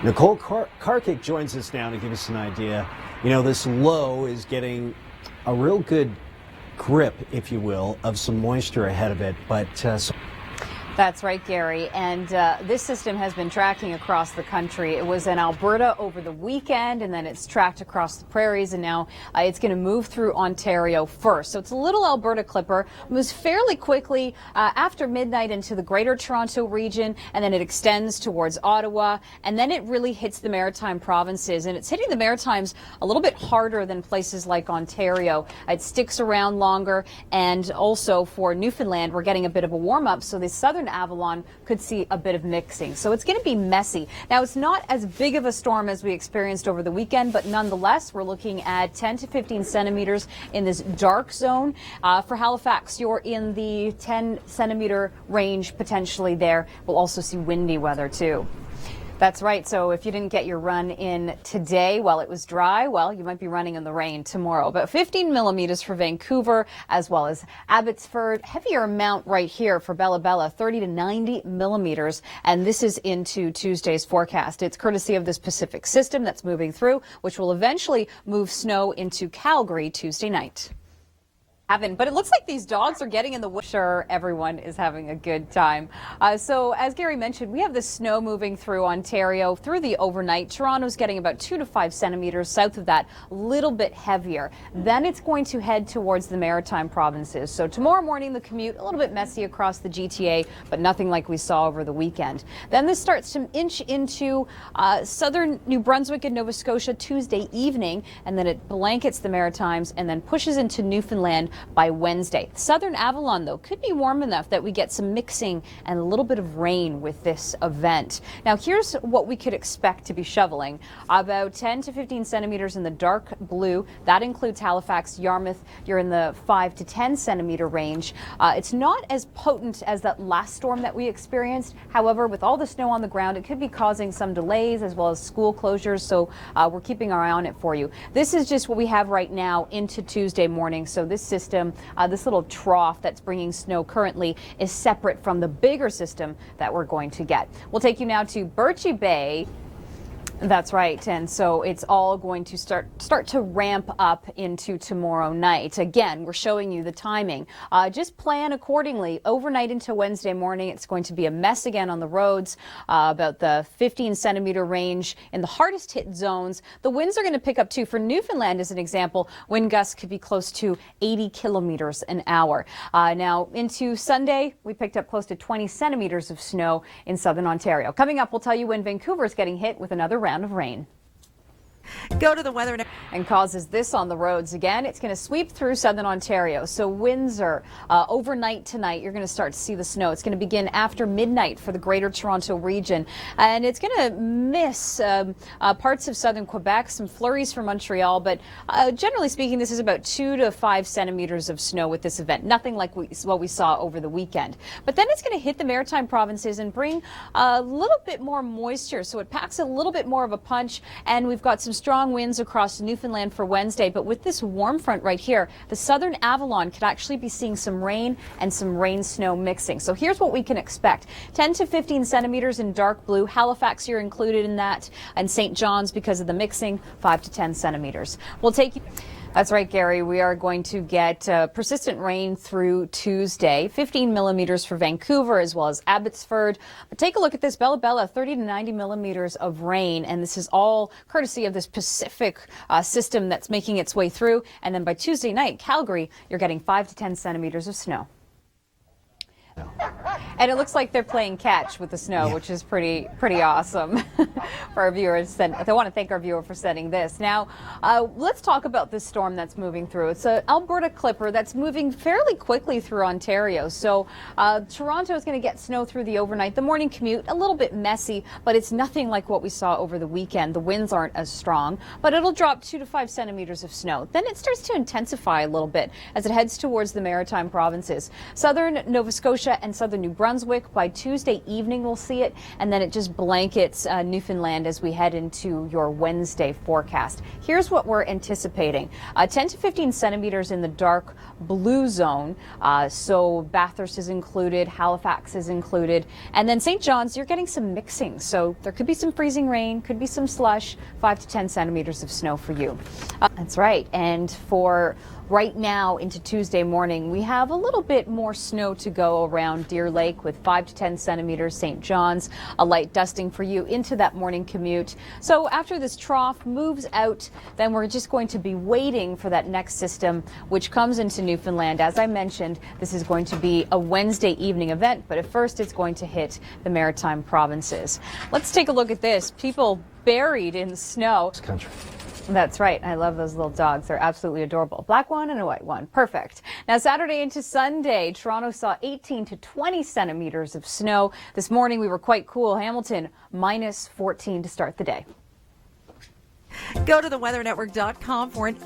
Nicole Karkic joins us now to give us an idea. You know, this low is getting a real good grip, if you will, of some moisture ahead of it, but That's right, Gary. And this system has been tracking across the country. It was in Alberta over the weekend, and then it's tracked across the prairies, and now it's going to move through Ontario first. So it's a little Alberta clipper, moves fairly quickly after midnight into the Greater Toronto region, and then it extends towards Ottawa, and then it really hits the Maritime provinces, and it's hitting the Maritimes a little bit harder than places like Ontario. It sticks around longer, and also for Newfoundland, we're getting a bit of a warm-up, so the southern Avalon could see a bit of mixing. So it's going to be messy. Now, it's not as big of a storm as we experienced over the weekend, but nonetheless, we're looking at 10 to 15 centimeters in this dark zone. For Halifax, you're in the 10 centimeter range potentially there. We'll also see windy weather too. That's right. So if you didn't get your run in today while it was dry, well, you might be running in the rain tomorrow. About 15 millimeters for Vancouver as well as Abbotsford. Heavier amount right here for Bella Bella, 30 to 90 millimeters. And this is into Tuesday's forecast. It's courtesy of this Pacific system that's moving through, which will eventually move snow into Calgary Tuesday night. But it looks like these dogs are getting in the way. Sure, everyone is having a good time. So as Gary mentioned, we have the snow moving through Ontario through the overnight. Toronto's getting about 2 to 5 centimeters. South of that, a little bit heavier. Then it's going to head towards the Maritime provinces. So tomorrow morning, the commute a little bit messy across the GTA, but nothing like we saw over the weekend. Then this starts to inch into southern New Brunswick and Nova Scotia Tuesday evening, and then it blankets the Maritimes and then pushes into Newfoundland by Wednesday. Southern Avalon, though, could be warm enough that we get some mixing and a little bit of rain with this event. Now, here's what we could expect to be shoveling. About 10 to 15 centimeters in the dark blue. That includes Halifax, Yarmouth. You're in the 5 to 10 centimeter range. It's not as potent as that last storm that we experienced. However, with all the snow on the ground, it could be causing some delays as well as school closures. So we're keeping our eye on it for you. This is just what we have right now into Tuesday morning. So this system, this little trough that's bringing snow currently, is separate from the bigger system that we're going to get. We'll take you now to Birchie Bay. That's right. And so it's all going to start to ramp up into tomorrow night. Again, we're showing you the timing. Just plan accordingly. Overnight into Wednesday morning, it's going to be a mess again on the roads, about the 15 centimeter range in the hardest hit zones. The winds are going to pick up too. For Newfoundland, as an example, wind gusts could be close to 80 kilometers an hour. Now into Sunday, we picked up close to 20 centimeters of snow in southern Ontario. Coming up, we'll tell you when Vancouver is getting hit with another round of rain. Go to the weather now. And causes this on the roads again. It's going to sweep through southern Ontario. So Windsor, overnight tonight, you're going to start to see the snow. It's going to begin after midnight for the Greater Toronto region. And it's going to miss parts of southern Quebec, some flurries for Montreal. But generally speaking, this is about 2 to 5 centimeters of snow with this event. Nothing like what we saw over the weekend. But then it's going to hit the Maritime provinces and bring a little bit more moisture. So it packs a little bit more of a punch. And we've got some strong winds across Newfoundland for Wednesday, but with this warm front right here, the southern Avalon could actually be seeing some rain and some rain snow mixing. So here's what we can expect. 10 to 15 centimeters in dark blue. Halifax, you're included in that, and St. John's, because of the mixing, 5 to 10 centimeters. We'll take you. That's right, Gary. We are going to get persistent rain through Tuesday, 15 millimeters for Vancouver as well as Abbotsford. But take a look at this, Bella Bella, 30 to 90 millimeters of rain. And this is all courtesy of this Pacific system that's making its way through. And then by Tuesday night, Calgary, you're getting 5 to 10 centimeters of snow. And it looks like they're playing catch with the snow, which is pretty awesome for our viewers. And I want to thank our viewer for sending this. Now, let's talk about this storm that's moving through. It's an Alberta clipper that's moving fairly quickly through Ontario. So Toronto is going to get snow through the overnight. The morning commute, a little bit messy, but it's nothing like what we saw over the weekend. The winds aren't as strong, but it'll drop 2 to 5 centimeters of snow. Then it starts to intensify a little bit as it heads towards the Maritime provinces. Southern Nova Scotia and southern New Brunswick. By Tuesday evening, we'll see it, and then it just blankets Newfoundland Newfoundland as we head into your Wednesday forecast. Here's what we're anticipating. 10 to 15 centimeters in the dark blue zone. So Bathurst is included, Halifax is included, and then St. John's, you're getting some mixing. So there could be some freezing rain, could be some slush, 5 to 10 centimeters of snow for you. That's right. And for right now into Tuesday morning, we have a little bit more snow to go around Deer Lake with 5 to 10 centimeters, St. John's, a light dusting for you into that morning commute. So after this trough moves out, then we're just going to be waiting for that next system, which comes into Newfoundland. As I mentioned, this is going to be a Wednesday evening event, but at first it's going to hit the Maritime provinces. Let's take a look at this. People buried in snow. Country. That's right. I love those little dogs. They're absolutely adorable. Black one and a white one. Perfect. Now, Saturday into Sunday, Toronto saw 18 to 20 centimeters of snow. This morning, we were quite cool. Hamilton, minus 14 to start the day. Go to theweathernetwork.com for an